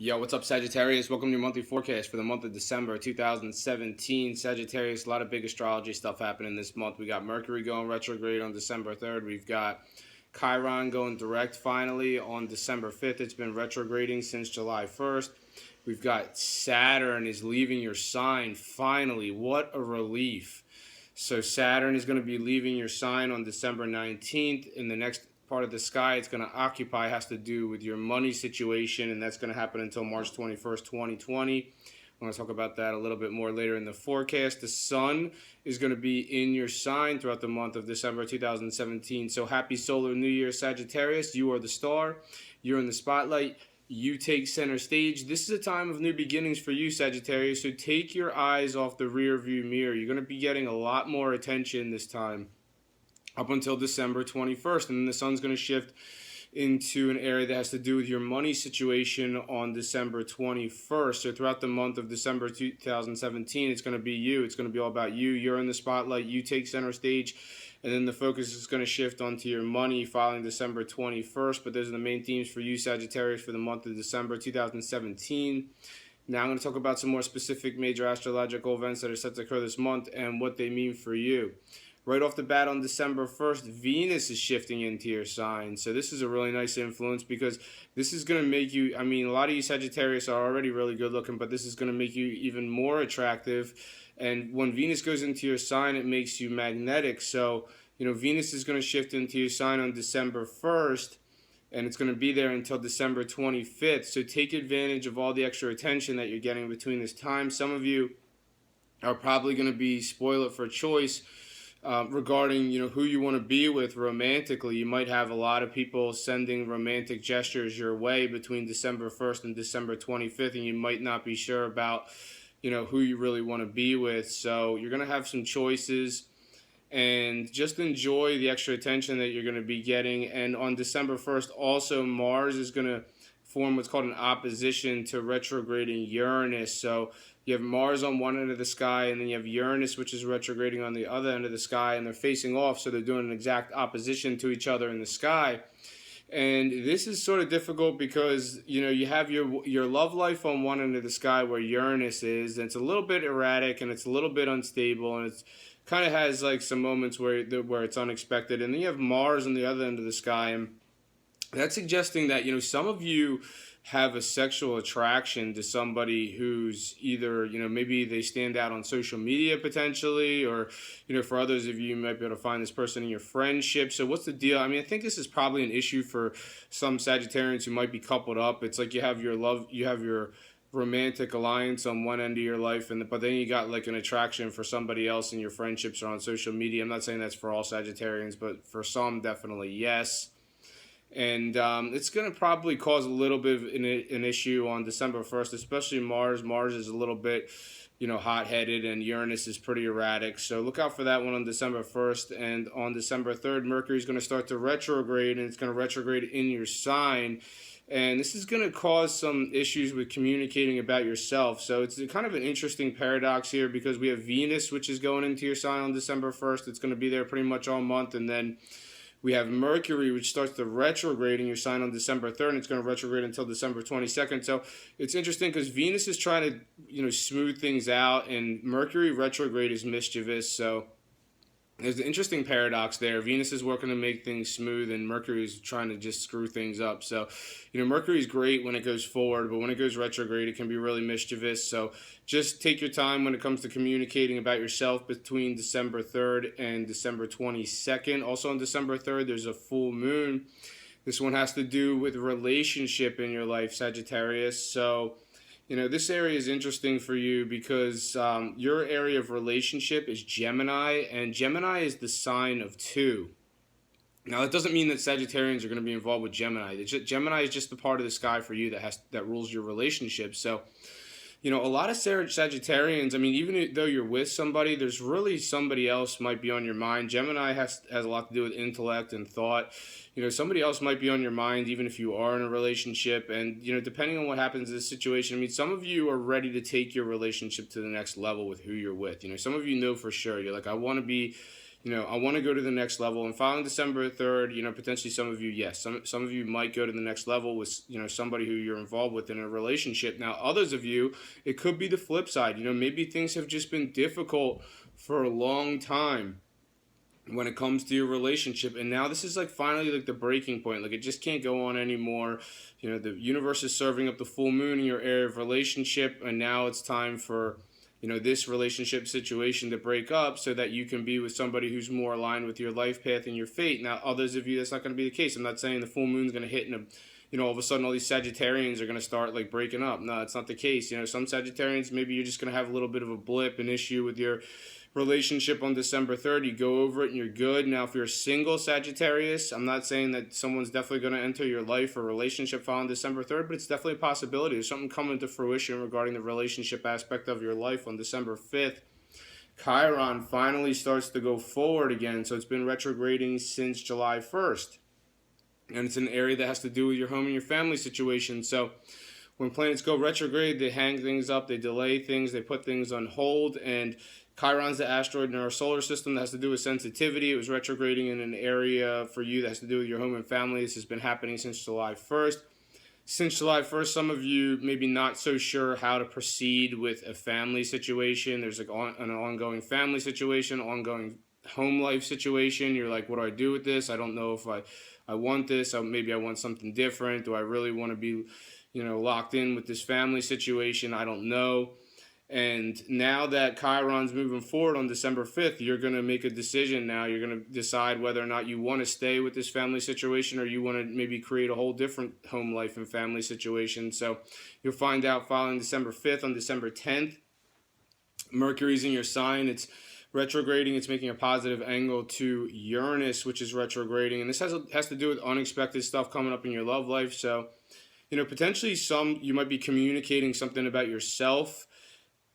Yo, what's up, Sagittarius? Welcome to your monthly forecast for the month of December 2017. Sagittarius, a lot of big astrology stuff happening this month. We got Mercury going retrograde on December 3rd. We've got Chiron going direct finally on December 5th. It's been retrograding since July 1st. We've got Saturn is leaving your sign finally. What a relief. So Saturn is going to be leaving your sign on December 19th. In the next part of the sky it's going to occupy has to do with your money situation, and that's going to happen until March 21st, 2020. I'm going to talk about that a little bit more later in the forecast. The sun is going to be in your sign throughout the month of December 2017. So happy solar new year, Sagittarius. You are the star. You're in the spotlight. You take center stage. This is a time of new beginnings for you, Sagittarius. So take your eyes off the rear view mirror. You're going to be getting a lot more attention this time up until December 21st. And then the sun's going to shift into an area that has to do with your money situation on December 21st. So throughout the month of December 2017, it's going to be you. It's going to be all about you. You're in the spotlight. You take center stage. And then the focus is going to shift onto your money following December 21st. But those are the main themes for you, Sagittarius, for the month of December 2017. Now I'm going to talk about some more specific major astrological events that are set to occur this month and what they mean for you. Right off the bat on December 1st, Venus is shifting into your sign. So this is a really nice influence because this is going to make you, a lot of you Sagittarius are already really good looking, but this is going to make you even more attractive. And when Venus goes into your sign, it makes you magnetic. So, Venus is going to shift into your sign on December 1st, and it's going to be there until December 25th. So take advantage of all the extra attention that you're getting between this time. Some of you are probably going to be spoiled for choice regarding who you want to be with romantically. You might have a lot of people sending romantic gestures your way between December 1st and December 25th, and you might not be sure about who you really want to be with. So you're going to have some choices, and just enjoy the extra attention that you're going to be getting. And on December 1st also, Mars is going to form what's called an opposition to retrograding Uranus. So you have Mars on one end of the sky, and then you have Uranus, which is retrograding on the other end of the sky, and they're facing off, so they're doing an exact opposition to each other in the sky. And this is sort of difficult because you have your love life on one end of the sky where Uranus is, and it's a little bit erratic and it's a little bit unstable, and it's kind of has like some moments where it's unexpected. And then you have Mars on the other end of the sky, and that's suggesting that some of you have a sexual attraction to somebody who's either maybe they stand out on social media potentially, or for others of you might be able to find this person in your friendship. So what's the deal? I think this is probably an issue for some Sagittarians who might be coupled up. It's like you have your romantic alliance on one end of your life, but then you got like an attraction for somebody else in your friendships or on social media. I'm not saying that's for all Sagittarians, but for some definitely yes. And it's going to probably cause a little bit of an issue on December 1st, especially Mars. Mars is a little bit, hot-headed, and Uranus is pretty erratic. So look out for that one on December 1st. And on December 3rd, Mercury is going to start to retrograde, and it's going to retrograde in your sign. And this is going to cause some issues with communicating about yourself. So it's kind of an interesting paradox here because we have Venus, which is going into your sign on December 1st. It's going to be there pretty much all month. And then we have Mercury, which starts to retrograde in your sign on December 3rd, and it's going to retrograde until December 22nd. So it's interesting because Venus is trying to, smooth things out, and Mercury retrograde is mischievous. So there's an interesting paradox there. Venus is working to make things smooth, and Mercury is trying to just screw things up. So, Mercury is great when it goes forward, but when it goes retrograde, it can be really mischievous. So just take your time when it comes to communicating about yourself between December 3rd and December 22nd. Also on December 3rd, there's a full moon. This one has to do with relationship in your life, Sagittarius. So this area is interesting for you because your area of relationship is Gemini, and Gemini is the sign of two. Now, that doesn't mean that Sagittarians are going to be involved with Gemini. Gemini is just the part of the sky for you that rules your relationship. So, a lot of Sagittarians, even though you're with somebody, there's really somebody else might be on your mind. Gemini has a lot to do with intellect and thought. Somebody else might be on your mind even if you are in a relationship. And, depending on what happens in this situation, some of you are ready to take your relationship to the next level with who you're with. Some of you know for sure. You're like, I want to be I want to go to the next level. And following December 3rd, potentially some of you, yes, some of you might go to the next level with, somebody who you're involved with in a relationship. Now, others of you, it could be the flip side. Maybe things have just been difficult for a long time when it comes to your relationship, and now this is like finally like the breaking point. Like, it just can't go on anymore. The universe is serving up the full moon in your area of relationship, and now it's time for this relationship situation to break up so that you can be with somebody who's more aligned with your life path and your fate. Now, others of you, that's not going to be the case. I'm not saying the full moon's going to hit and all of a sudden all these Sagittarians are going to start like breaking up. No, it's not the case. Some Sagittarians, maybe you're just going to have a little bit of a blip, an issue with your relationship on December 3rd. You go over it and you're good. Now, if you're a single Sagittarius, I'm not saying that someone's definitely going to enter your life or relationship following December 3rd, but it's definitely a possibility. There's something coming to fruition regarding the relationship aspect of your life on December 5th. Chiron finally starts to go forward again. So it's been retrograding since July 1st. And it's an area that has to do with your home and your family situation. So when planets go retrograde, they hang things up, they delay things, they put things on hold. And Chiron's the asteroid in our solar system that has to do with sensitivity. It was retrograding in an area for you that has to do with your home and family. This has been happening since July 1st. Since July 1st, some of you maybe not so sure how to proceed with a family situation. There's like an ongoing family situation, ongoing home life situation. You're like, what do I do with this? I don't know if I want this. Maybe I want something different. Do I really want to be, locked in with this family situation? I don't know. And now that Chiron's moving forward on December 5th, you're going to make a decision now. You're going to decide whether or not you want to stay with this family situation or you want to maybe create a whole different home life and family situation. So you'll find out following December 5th. On December 10th, Mercury's in your sign. It's retrograding. It's making a positive angle to Uranus, which is retrograding. And this has to do with unexpected stuff coming up in your love life. So, potentially you might be communicating something about yourself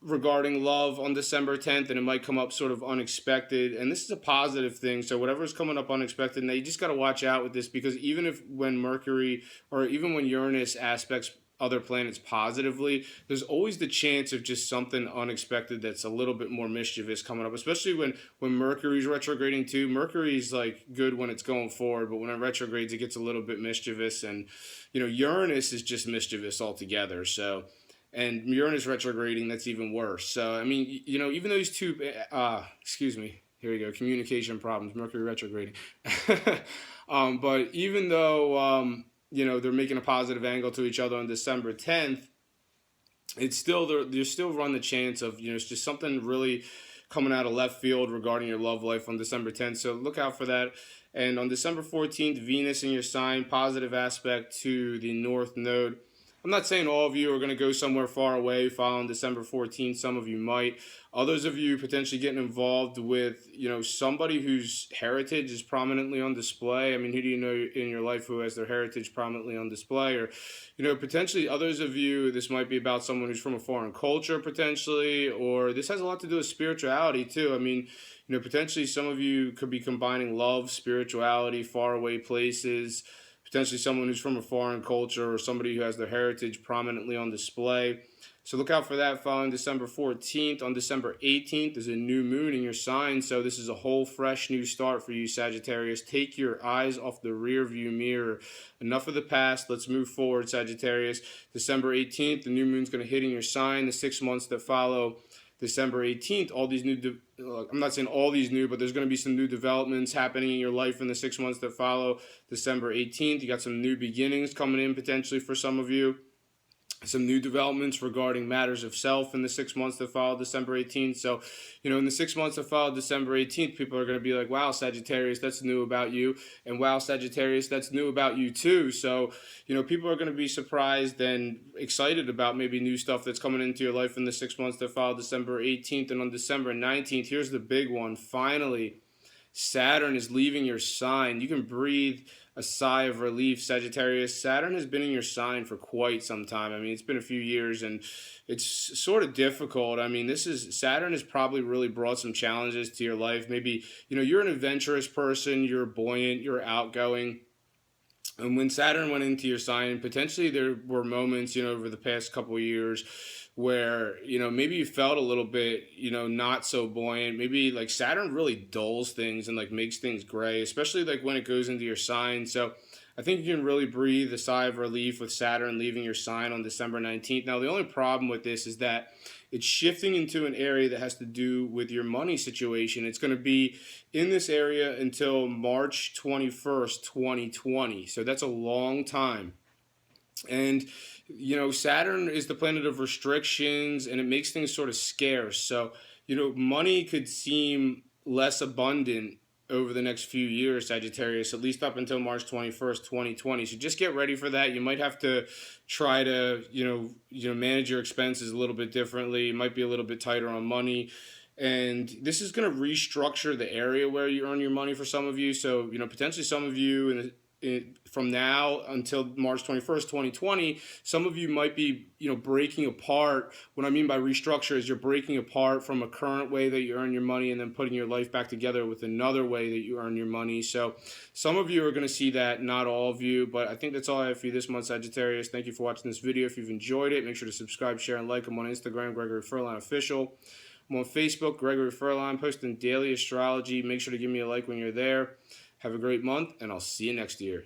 regarding love on December 10th, and it might come up sort of unexpected. And this is a positive thing. So whatever's coming up unexpected, now you just got to watch out with this, because even when Mercury or even when Uranus aspects other planets positively, there's always the chance of just something unexpected that's a little bit more mischievous coming up, especially when Mercury's retrograding too. Mercury's like good when it's going forward, but when it retrogrades, it gets a little bit mischievous. And, Uranus is just mischievous altogether. So, and Uranus retrograding, that's even worse. So, I mean, even those two, excuse me, here we go, communication problems, Mercury retrograding. But even though, they're making a positive angle to each other on December 10th, it's still, there's still run the chance of, it's just something really coming out of left field regarding your love life on December 10th. So look out for that. And on December 14th, Venus in your sign, positive aspect to the North Node. I'm not saying all of you are going to go somewhere far away following December 14th. Some of you might. Others of you potentially getting involved with, somebody whose heritage is prominently on display. I mean, who do you know in your life who has their heritage prominently on display? Or, potentially others of you, this might be about someone who's from a foreign culture potentially, or this has a lot to do with spirituality too. I mean, potentially some of you could be combining love, spirituality, faraway places, potentially someone who's from a foreign culture or somebody who has their heritage prominently on display. So look out for that following December 14th. On December 18th, there's a new moon in your sign. So this is a whole fresh new start for you, Sagittarius. Take your eyes off the rear view mirror. Enough of the past. Let's move forward, Sagittarius. December 18th, the new moon's going to hit in your sign. The 6 months that follow December 18th, all these new, I'm not saying all these new, but there's going to be some new developments happening in your life in the 6 months that follow December 18th. You got some new beginnings coming in potentially for some of you. Some new developments regarding matters of self in the 6 months that follow December 18th. So, in the 6 months that follow December 18th, people are going to be like, wow, Sagittarius, that's new about you. And wow, Sagittarius, that's new about you too. So, people are going to be surprised and excited about maybe new stuff that's coming into your life in the 6 months that follow December 18th. And on December 19th, here's the big one. Finally, Saturn is leaving your sign. You can breathe a sigh of relief, Sagittarius. Saturn has been in your sign for quite some time. I mean, it's been a few years and it's sort of difficult. I mean, Saturn has probably really brought some challenges to your life. Maybe, you're an adventurous person, you're buoyant, you're outgoing. And when Saturn went into your sign, potentially there were moments, over the past couple of years where, maybe you felt a little bit, not so buoyant. Maybe like Saturn really dulls things and like makes things gray, especially like when it goes into your sign. So I think you can really breathe a sigh of relief with Saturn leaving your sign on December 19th. Now, the only problem with this is that it's shifting into an area that has to do with your money situation. It's going to be in this area until March 21st, 2020. So that's a long time. And, Saturn is the planet of restrictions and it makes things sort of scarce. So, money could seem less abundant over the next few years, Sagittarius, at least up until March 21st, 2020. So just get ready for that. You might have to try to, manage your expenses a little bit differently. You might be a little bit tighter on money. And this is going to restructure the area where you earn your money for some of you. So, potentially some of you from now until March 21st, 2020, some of you might be, breaking apart. What I mean by restructure is you're breaking apart from a current way that you earn your money and then putting your life back together with another way that you earn your money. So some of you are going to see that, not all of you, but I think that's all I have for you this month, Sagittarius. Thank you for watching this video. If you've enjoyed it, make sure to subscribe, share, and like. I'm on Instagram, Gregory Furlan Official. I'm on Facebook, Gregory Furlan, posting daily astrology. Make sure to give me a like when you're there. Have a great month, and I'll see you next year.